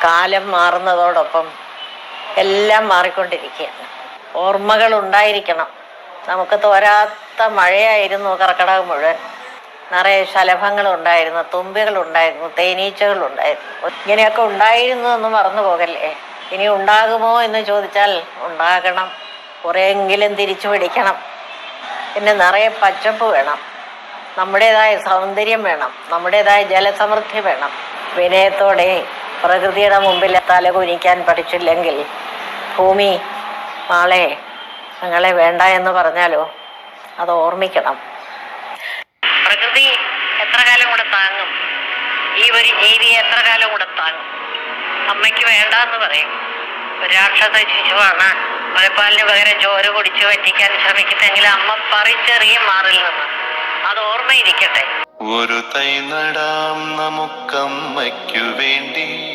കാലം മാറുന്നതോടൊപ്പം എല്ലാം മാറിക്കൊണ്ടിരിക്കുകയാണ്. ഓർമ്മകൾ ഉണ്ടായിരിക്കണം. നമുക്ക് തോരാത്ത മഴയായിരുന്നു കർക്കിടകം മുഴുവൻ. നിറയെ ശലഭങ്ങളുണ്ടായിരുന്നു, തുമ്പികളുണ്ടായിരുന്നു, തേനീച്ചകളുണ്ടായിരുന്നു. ഇങ്ങനെയൊക്കെ ഉണ്ടായിരുന്നു എന്ന് മറന്നു പോകല്ലേ. ഇനി ഉണ്ടാകുമോ എന്ന് ചോദിച്ചാൽ ഉണ്ടാകണം. കുറേയെങ്കിലും തിരിച്ചു പിടിക്കണം. പിന്നെ നിറയെ പച്ചപ്പ് വേണം, നമ്മുടേതായ സൗന്ദര്യം വേണം, നമ്മുടേതായ ജലസമൃദ്ധി വേണം. വിനയത്തോടെ പ്രകൃതിയുടെ മുമ്പിൽ തലകുനിക്കാൻ പഠിച്ചില്ലെങ്കിൽ ഭൂമി നാളെ ഞങ്ങളെ വേണ്ട എന്ന് പറഞ്ഞാലോ, അത് ഓർമ്മിക്കണം. പ്രകൃതി എത്ര കാലം കൂടെ താങ്ങും? ഈ ഒരു ജീവിയെ എത്ര കാലം കൂടെ താങ്ങും? അമ്മയ്ക്ക് വേണ്ട എന്ന് പറയും. ഒരു രാക്ഷസ ശിശുവാണ് മുലപ്പാലിന് പകരം ചോര കുടിച്ചു പറ്റിക്കാൻ ശ്രമിക്കുന്നെങ്കിൽ അമ്മ പറിച്ചെറിയും മാറിൽ നിന്ന്. അത് ഓർമ്മയിരിക്കട്ടെ. ഒരു തൈ നടാം നമുക്കമ്മയ്ക്കു വേണ്ടി.